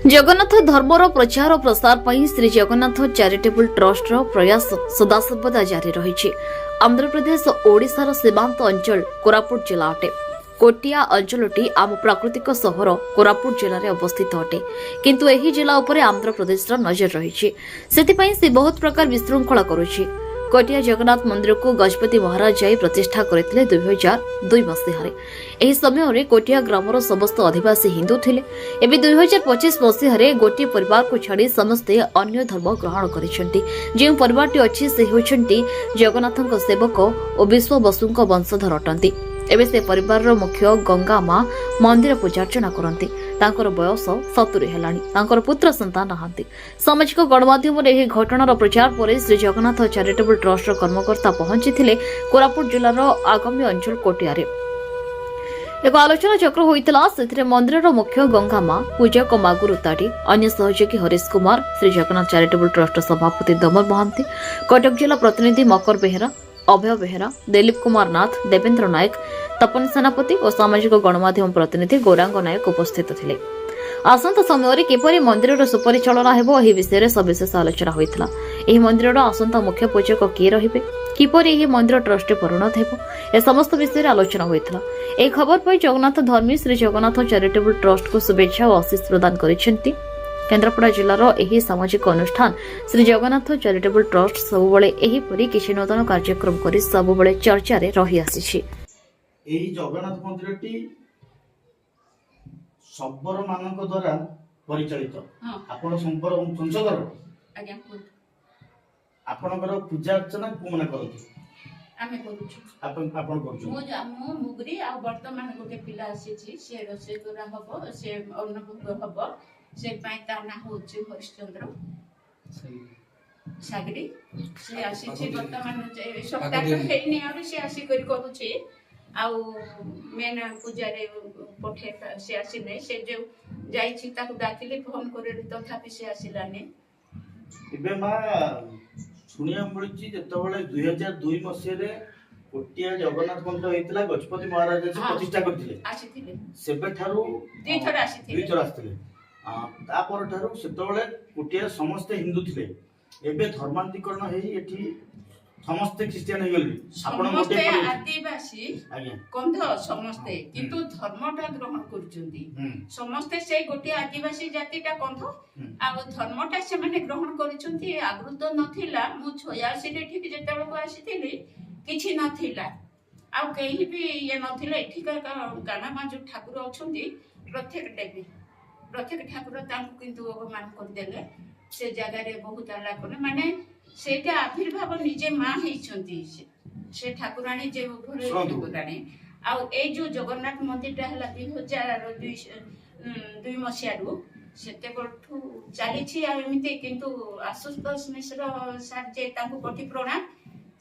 जगन्नाथ धर्मर प्रचार और प्रसार पर श्री जगन्नाथ चैरिटेबल ट्रस्ट प्रयास सदासर्वदा जारी रही। आंध्र प्रदेश और ओडिशार सीमांत अंचल कोरापुट जिला अटे। कोटिया अंचलटी आम प्राकृतिक सहर कोरापुट जिले में अवस्थित अटे, किंतु एही जिला उपरे आंध्र प्रदेश नजर रही। सेतिपई से बहुत प्रकार विशृंखला करुछि। कोटिया जगन्नाथ मंदिर को गजपति महाराज जाई प्रतिष्ठा करथिले 2002 मसीहारे। एही समय कोटिया ग्रामर समस्त आदिवासी हिंदू थिले। एबे 2025 मसीहारे गोटे परिवार को छाड़ी समस्ते अन्य धर्म ग्रहण करिसेंती। जे परिवारटी अछि से होचंती जगन्नाथक सेवक और विश्व बसुक वंशधर अटंती। एबे से परिवार मुख्य गंगा मां मंदिर पूजार्चना करती। तांकर बयस 70 हेलानी। तांकर पुत्र संतान नहांती। सामाजिक गणमाध्यम एही घटनार प्रचार पर श्री जगन्नाथ चैरिटेबल ट्रस्ट कर्मकर्ता पहुंची कोरापुट जिलार आगामी अंचल कोटियारे एक आलोचना चक्र होइतला। सेथिरे मंदिर मुख्य गंगा मां पूजक मागु रुताटी, अन्य सहयोगी हरीश कुमार, श्री जगन्नाथ चैरिटेबल ट्रस्ट सभापति दमन महांती, कटक जिला प्रतिनिधि मकर बेहेरा, अभय बेहेरा, दिलीप कुमार नाथ, देवेंद्र नायक, तपन सेनापति और सामाजिक गणमाध्यम प्रतिनिधि गौरांग नायक उपस्थित थिले। आसंता समय किपरि मंदिर सुपरिचालना हेबो एही विषय रे सविशेष आलोचना होइतला। एही मंदिर आसंता मुख्य पूजक किए रहिबे, किपरि एही मंदिर ट्रस्ट परिणत हेबो, ए समस्त विषय रे आलोचना होइतला। एही खबर पर जगन्नाथ धर्मी श्री जगन्नाथ चैरिटेबल ट्रस्ट को शुभेच्छा और आशीष प्रदान करिसेंती। केन्द्रापड़ा जिलार एही सामाजिक अनुष्ठान श्री जगन्नाथ चैरिटेबल ट्रस्ट सबुबले एही परि किछि नूतन कार्यक्रम करि सबुबले चर्चा रे रहि आसीछि। एही जगन्नाथ मंदिरटी सबबर मानक द्वारा परिचालित। आपण संपर्क संसदर आज्ञा आपणकर पूजा अर्चना कोना करथि आमे करूछु। आपण करछु। मो मुगरी आ वर्तमान गोटे पिला आसीछि से रोसे करा हबो, से अन्नभोग हबो। से पाई ता ना होछि हरिश्चंद्र सागरी। से आसीछि वर्तमान सप्ताह हेनी और से आसी करूछि। आउ मेन पूजा रे पठे से आसीने। से जे जाइछि ताकु डाकिले फोन करे तथापि से आसिलाने। इबे मा सुनिया मिलछि जेतबेले 2002 मसिया रे कोटिया जगन्नाथ मंदिर हेतिला गजपति महाराज से प्रतिष्ठा करथिले। आसीथिले सेबे थारु दुई थोर आसीथिले। तापर ठारू सेतबेले कोटिया समस्त हिंदू थिले। एबे धर्मांतरीकरण हेई एठी समस्त ख्रिस्टियन हे गेली। आपण समस्त गोटे आदिवासी आज्ञा कंध समस्त किंतु धर्मटा ग्रहण करचुंदी। समस्त से गोटे आदिवासी जातिटा कंध आ धर्मटा से माने ग्रहण करचुंती। आगु तो नथिला। मु 86 रे ठीक जेतबे को आसीथिली किछि नथिला। आ केही भी ये नथिला। एठिका गाना जो ठाकुर अछुंती प्रत्येक ठाकुर तांको किंतु अपमान कर देले। से जगह रे बहुत आलापन माने सेटा आविर्भाव निजे मां हेइछंती। से ठाकुराणी जे घरे ठाकुराणी आ ए जो जगन्नाथ मंदिरटा हला 2002 मसियारू सेते कोठू चालिछि। आ एमिते किंतु आशुतोष मिश्र सर जे तांको कोटि प्रणाम।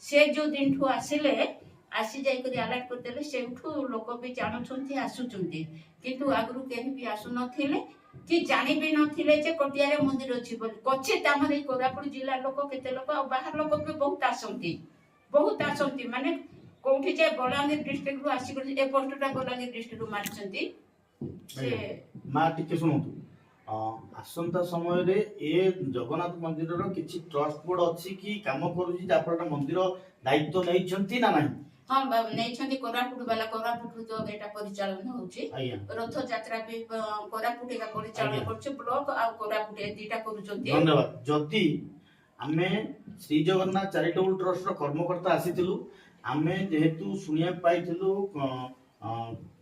से जो दिन ठू आसिले आसी जाई करी अलर्ट कर देले। सेठू लोक भी जानुछंती आसुचंती किंतु आगरु केही भी आसु नथिले कि जानि भी नथिले जे कोटिया रे मंदिर अछि बोली। कछे तामर ए कोरापुट जिल्ला लोक केते लोक आ बाहर लोक भी बहुत आसंती माने कोठी जे बलांगीर डिस्ट्रिक्ट रु आसी करी ए पोस्टटा बलांगीर डिस्ट्रिक्ट रु मारचंती। से मा टिके सुनतु आसंता समय रे ए जगन्नाथ मंदिर रो किछि ट्रस्ट बोर्ड अछि कि काम करूछि जापर मंदिर दायित्व नै छंती ना नाही? हां नै छंती। कोरापुट वाला कोरापुट तो एटा परिचालन होछि। रथ यात्रा भी कोरापुट का परिचालन करछि। ब्लॉक आ कोरापुट ए दीटा करूचंती। धन्यवाद। जदी आमे श्री जगन्नाथ चैरिटेबल ट्रस्ट रो कर्मकर्ता आसीथिलु। आमे जेहेतु सुनिया पाइथिलु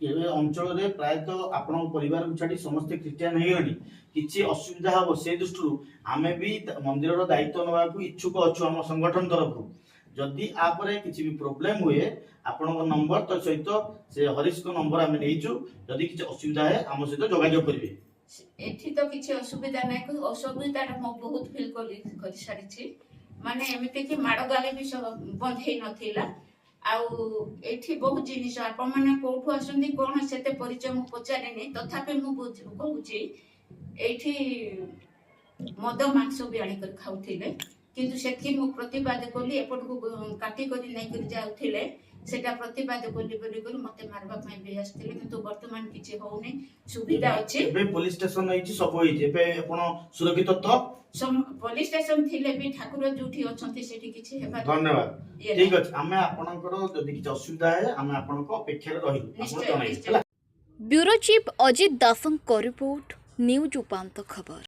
ए अंचल रे प्रायतः आपण परिवार को छाडी समस्त ख्रिस्टियन हे गनी किछि असुविधा हो से दृष्टि आमे भी मंदिर रो दायित्व नवा को इच्छुक अछु हम संगठन तरफ। जदि आपरे किछि भी प्रॉब्लम हुए आपण नंबर तो सहित से हरीश को नंबर आमे नेइछु। जदि किछि असुविधा है हम सहित जोगाजोग करिवे। एठी तो किछि असुविधा नै को असुविधा म बहुत फील करि सारिछि। माने एमिते कि माड गाले भी सब बंद हे नथिला। आउ एठी बहुत जिनिस आपण माने कोठु आसंदी कोन सेते परिचय मु पचारे नै तथापि मु कहूछि एठी मद मांस भी आनी कर खाउथिले किंतु सेठी मु प्रतिवाद कोली एपट को काटी करी नै कर जाउथिले। সেটা প্রতিবাদ কলি বলি করে মতে মারবা পাই বি আসଥିଲେ কিন্তু বর্তমান কিছু হউনি সুবিধা আছে ଏବେ ପୋଲିସ ଷ୍ଟେସନ ହେଇଛି ସବୁ ହେଇଛି ଏବେ ଆପଣ ସୁରକ୍ଷିତ ତ পুলিশ স্টেশন থিলে বি ঠাকুর যোଉଠି ଅଛନ୍ତି ସେଠି କିଛି ହେବା ଧନ୍ୟବାଦ ଇଏ ଠିକ ଅଛି ଆମେ ଆପଣଙ୍କର ଯଦି କିଛି ଅସୁବିଧା ହେଲେ ଆମେ ଆପଣଙ୍କ ଅପେକ୍ଷାରେ ରହିବୁ ଆପଣ ନିଶ୍ଚୟ ଜଣାଇବେ ନିଶ୍ଚୟ ହେଲା ବ୍ୟୁରୋ ଚିଫ୍ ଅଜିତ ଦାସଙ୍କ ରିପୋର୍ଟ ନ୍ୟୁଜ୍ ଉପାନ୍ତ ଖବର।